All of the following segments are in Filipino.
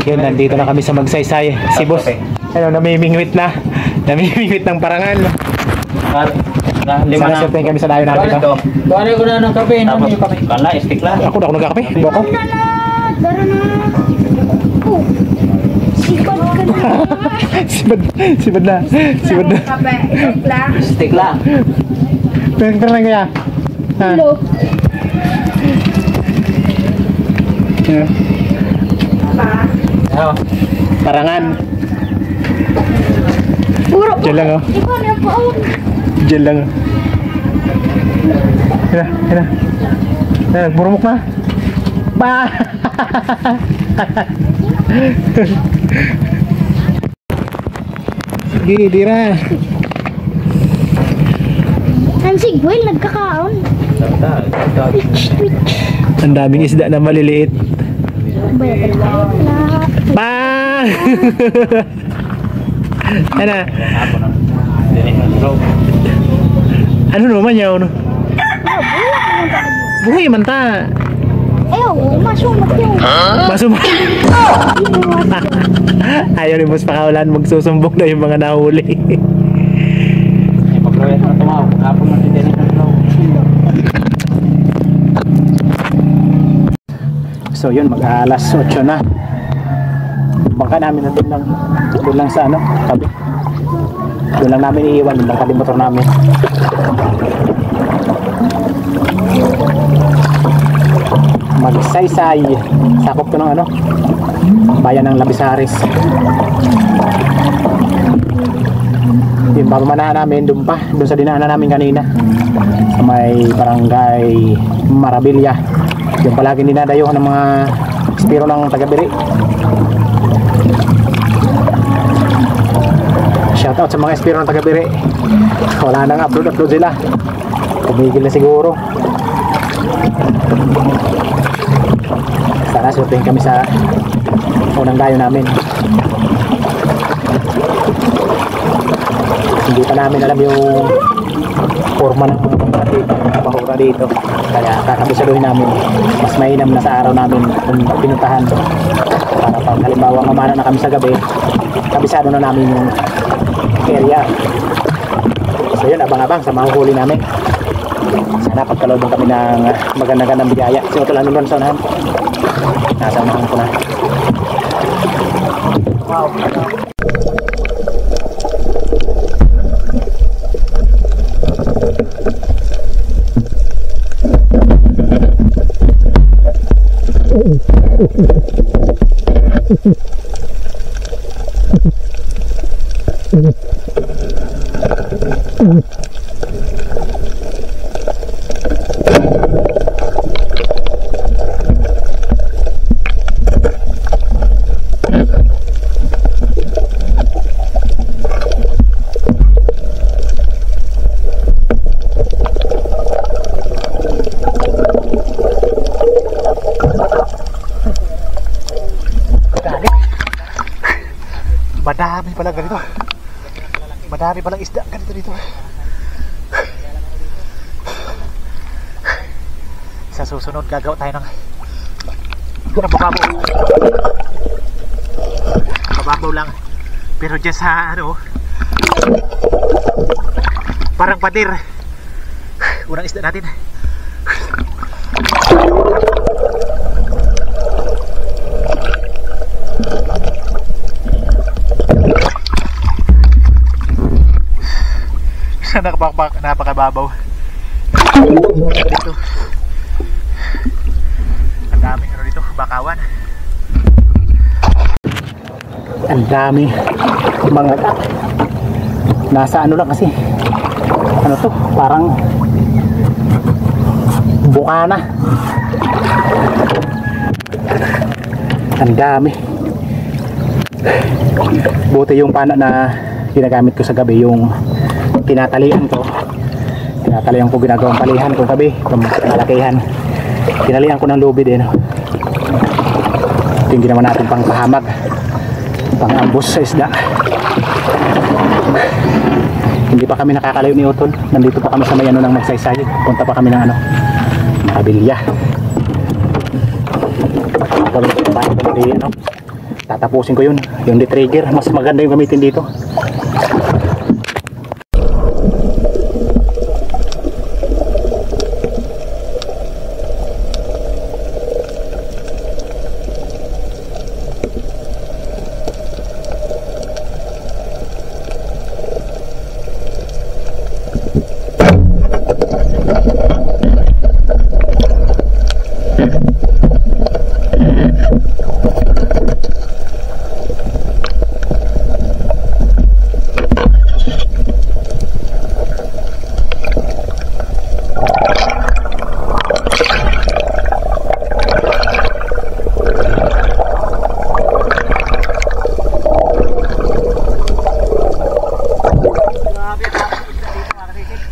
Yan, nandito na kami sa Magsaysay. Si boss, ano, namimingwit na. Namimingwit ng parangal. Lima na. Sana kami sa dayo natin. Kuhanin ko na ng kape. Ano yung kape? Kala, stick lang. Ako na ako nagkakape. Boko. Dara na. Oh. Sibad ka na. Sibad na. Sibad na. Kape, stick lang. Stick lang. Pero lang kaya. Hello. Parangan. Puro po. Diyan lang oh. Ikaw na po. Diyan lang. Hina. Burumok na. Ba! Sige, dira. Ang sigwil, nagkakaon. Ang daming isda na maliliit. Ba! Ano? Ano naman yun? Buhay man ta. Masumat yun. Masumat. Ayaw ni Boss Pakawalan, magsusumbong na yung mga nahuli. Pag-rawet na tumawag. Hapon na din din ito. So yun, mag-alas 8 na. Bangka namin na doon lang sa ano, tabi. Doon lang namin iiwan yung bangka di motor namin. Magsaysay. Sakop to ng ano, bayan ng Labisares. Yung pamamanahan namin doon pa, doon sa dinaanan namin kanina sa may barangay Marabilia. Yung palagi dinadayo ng mga espiro ng taga-Biri. Shoutout sa mga espiro ng taga-Biri. Wala nang upload sila. Tumigil na siguro. Sana surfing kami sa unang dayo namin. Hindi pa namin alam yung forma ng bahura dito, kaya kakabisaduhin namin. Mas mainam na sa araw namin kung pinuntahan para pag halimbawa mamana na kami sa gabi, kabisado na namin yung area. So yun, abang-abang sa mahuhuli namin. Sana pagkalobong kami ng magandang biyaya. So ito lang naman sa unahan, nasa unahan ko na. Wow. Madami pala ganito. Madami palang isda ganito dito. Sa susunod gagawa tayo ng bababaw lang. Pero dyan sa ano, parang patir. Unang isda natin. Napakababaw dito. Ang daming ano dito, bakawan. Ang dami mga tak. Nasa ano lang kasi, ano to, parang bukana. Ang dami. Buti yung pana na ginagamit ko sa gabi, yung tinatalian ko ginagawang palihan ko gabi kung malakihan. Tinalian ko ng lubid ito yung ginawa natin pang pahamag, pang ambos sa isda. Hindi pa kami nakakalayo ni Utol, nandito pa kami sa may ano ng Magsaysay. Punta pa kami ng ano, Abilia. Tapos Tatapusin ko yun, yung detrigger. Mas maganda yung gamitin dito.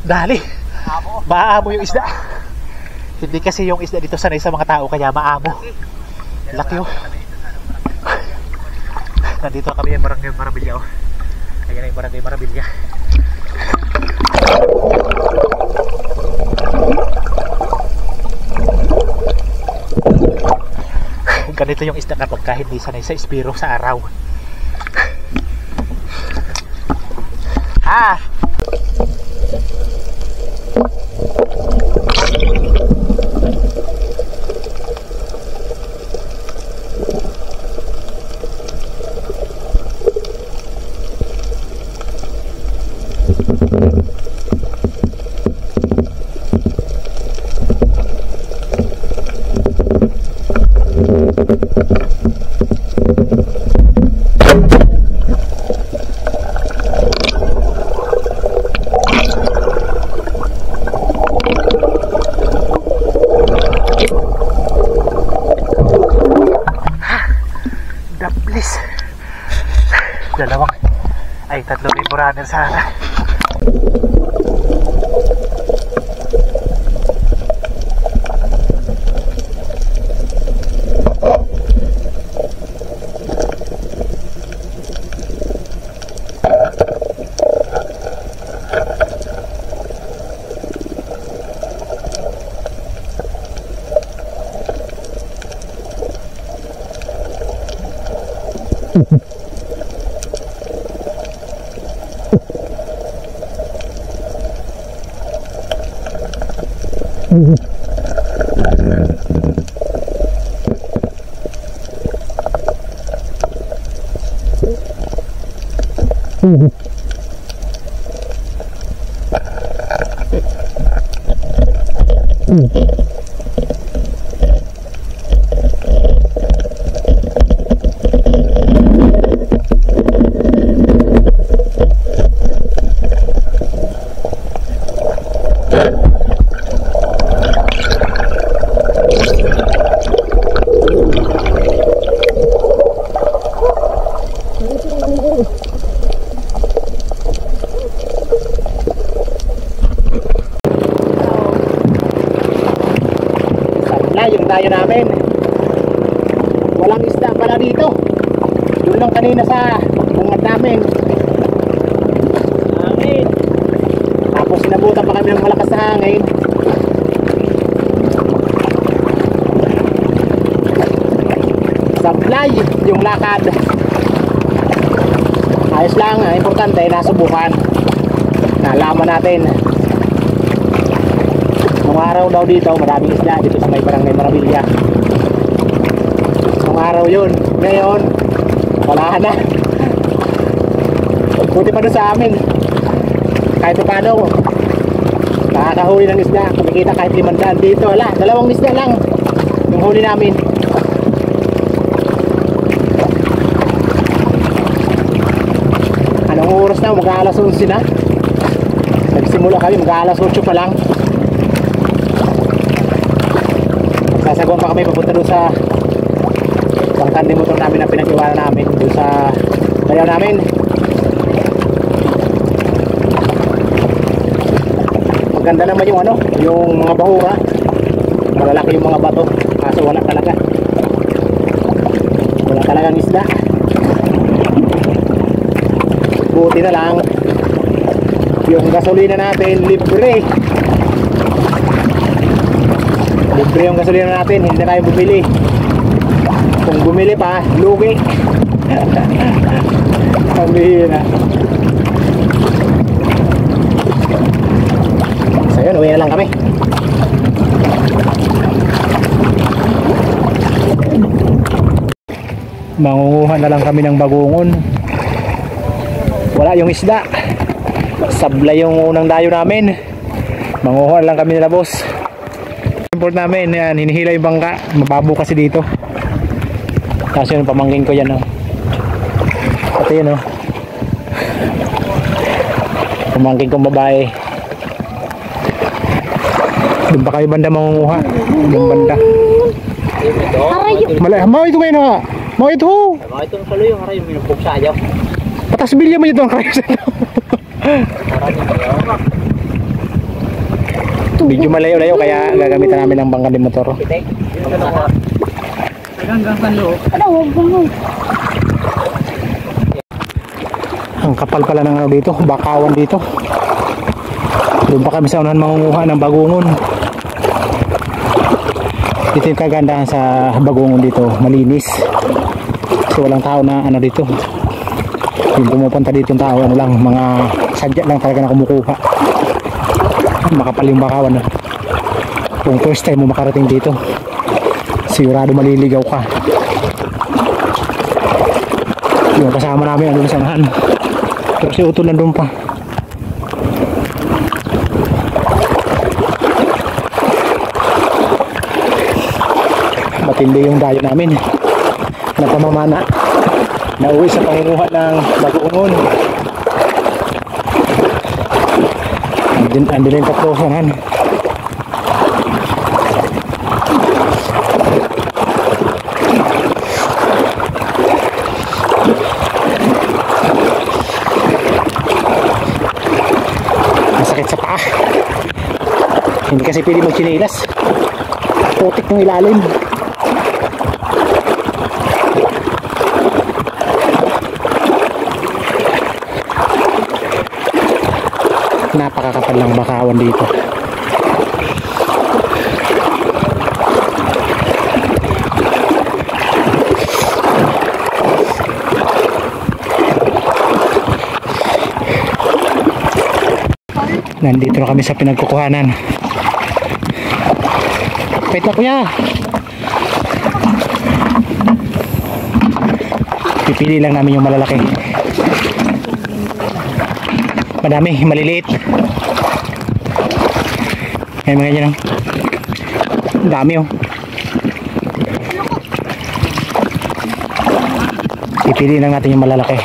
Dali, maamo yung isda. Hindi kasi yung isda dito sanay sa mga tao kaya maamo. Laki oh. Nandito kami yung Barangay Marabilya oh. Ayan na yung Barangay Marabilya. Ganito yung isda kapag hindi sanay sa espiro sa araw. Ah! Dablis. Dalawang ay 3,000 runner sana. Yung dayo namin walang isda pala dito, yun lang kanina sa bungad namin hangin, tapos sinabutan pa kami ng malakas na hangin. Sablay yung lakad, ayos lang, importante nasubukan, nalaman natin. Nung araw daw dito, maraming isda dito sa may Barangay Marabilya. Nung araw yun. Ngayon, wala na. Buti pa doon sa amin. Kahit paano, nakakahuli ng isda. Kumikita kahit 500 dito. Wala, 2 isda lang yung huli namin. Anong oras na? Mag-aalas 11 na. Nagsimula kami, mag-aalas 8 pa lang. Sasagwan pa kami papunta doon sa pangkandi motor namin na pinag-iwanan namin doon sa bayaw namin. Maganda naman yung yung mga bahura, malalaki yung mga bato, kaso wala talagang isda. Buti na lang yung gasolina natin libre yung gasolina natin, hindi na tayo bumili. Kung bumili pa, lugi. Pambihira. So yun, uwi na lang kami. Mangunguha na lang kami ng bagungon. Wala yung isda. Sablay yung unang dayo namin. Mangunguha na lang kami nila boss. Import namin, yan, hinihila yung bangka. Mababo kasi dito. Kasi yung pamangkin ko yan, oh. Ito yun, oh. Pamangkin kong babae. Doon pa kayo banda mangunguha. Doon banda. Malay, mau itu kayo na. Mau itu. Mga itong saloy yung haray yung minupog sa ayaw. Patas bilya mo ito ang kayo sa ito. Medyo malayo-layo kaya gagamitan namin ng bangka di motor. Hanggang kanlo. Ano, huwag mo. Ang kapal pala ng ano dito, bakawan dito. Doon pa kami sa unahan mangunguha ng bagungon. Ito yung kagandahan sa bagungon dito, malinis. Kasi walang tao na ano dito. Yung pumupunta dito yung tao, ano lang, mga sadya lang talaga na kumukuha. Makapal yung bakawan, no? Kung first time mo makarating dito, sigurado maliligaw ka. Yung kasama namin ano sa unahan. Pero si Utol nandun pa. Matindi yung dayo namin. Napamamana. Nauwi sa pangunguha ng bagungon. Andun yung kaplosanan. Masakit sa paa. Hindi kasi pwede magchinilas. Putik ng ilalim. Napakakapal ng bakawan dito. Nandito na kami sa pinagkukuhanan. Wait na kuya. Pipili lang namin yung malalaki. Madami, maliliit. Ayan mga dyan, oh. Dami, oh. Pipili lang natin yung malalaki.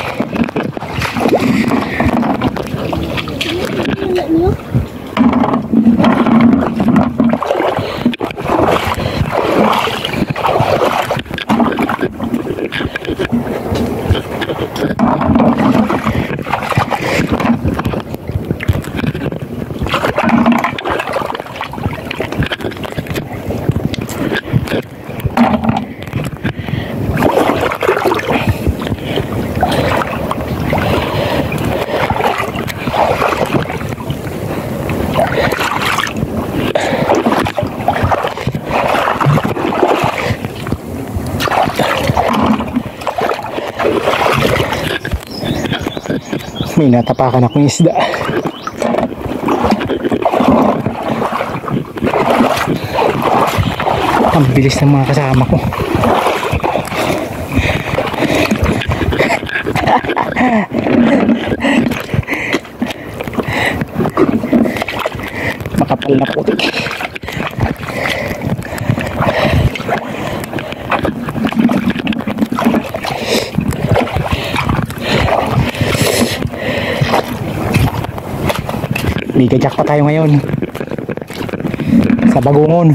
May natapakan akong isda. Ang bilis ng mga kasama ko. Makapal na putik. Mega jackpot tayo ngayon sa bagungon.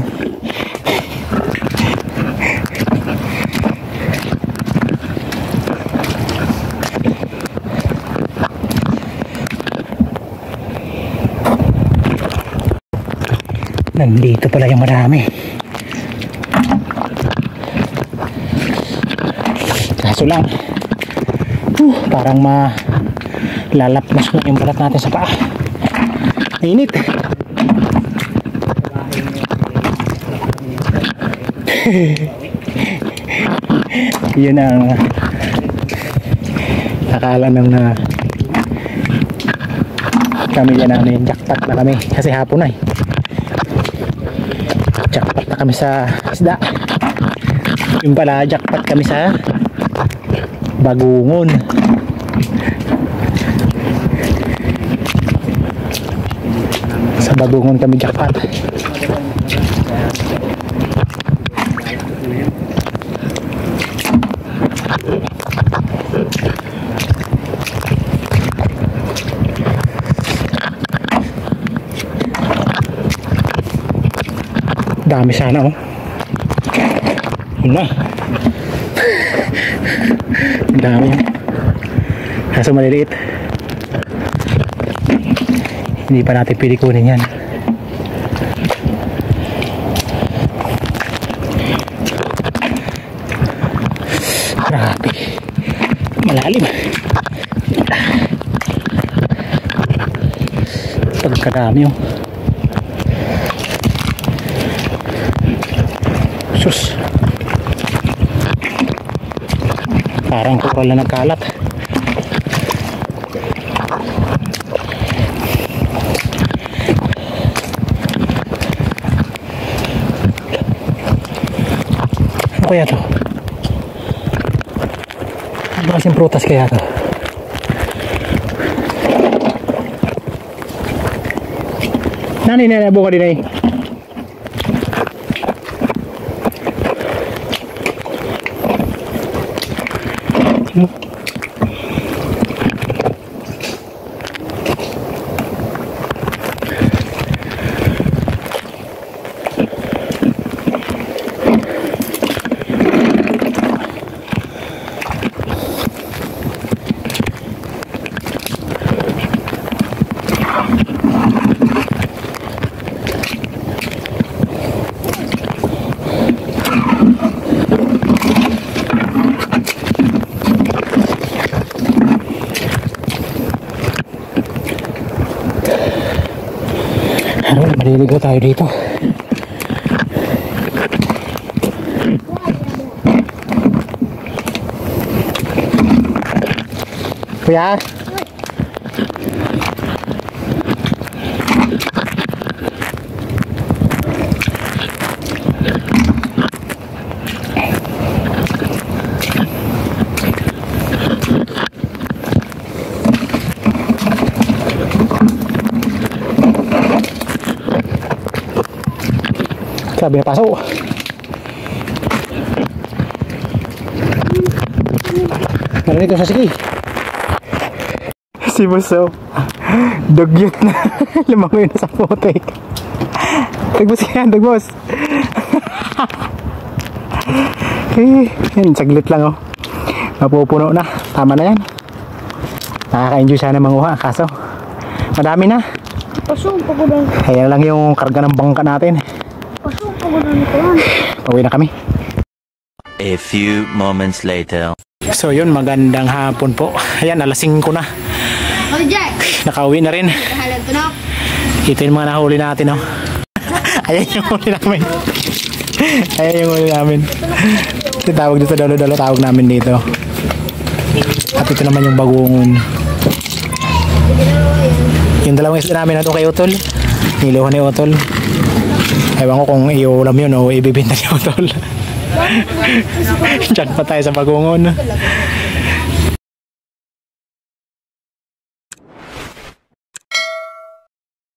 Nandito pala yung marami. Kaso lang parang malalapnos na yung balat natin sa paa. Init. Yun ang akala nang na pamilya namin jackpot na kami kasi hapon na eh. Jackpot na kami sa isda. Yung pala jackpot kami sa bagungon. Sa bagungon kami jackpot. Dami sana oh. Yun na. Dami. Kaso maliliit. Hindi pa natin pwede kunin yan. Grabe. Malalim. Pagkadami oh. Sus. Parang coral na nagkalat. Ano kaya to? Ano kasing prutas kaya to? Nani na buka din ay? Maliligo tayo dito. Kuya? Sabi na pasok. Meron dito sa sige. Si Buso. Dugyot na. Lumangoy na sa putik. Dagbos yan, dagbos. Yan, saglit lang oh. Mapupuno na. Tama na yan. Nakaka-enjoy sana manguha. Kaso, madami na. Pasong pagudan. Kaya lang yung karga ng bangka natin. Pasong pagudan ito yan. Pauwi na kami. A few moments later. So yun, magandang hapon po. Ayan, alas 5 na. Oh, Jack! Nakauwi na rin. Kahalan to na. Ito yung mga nahuli natin oh. Ayan yung huli namin. Ayan yung huli namin. Ito tawag dito, dalo-dalo tawag namin dito. At ito naman yung bagungon. Yung dalawang isda namin na ito kay Utol. Niluhan ni Utol. Ewan ko kung iulam yun o ibibinta ni Utol. Diyan pa tayo sa bagungon.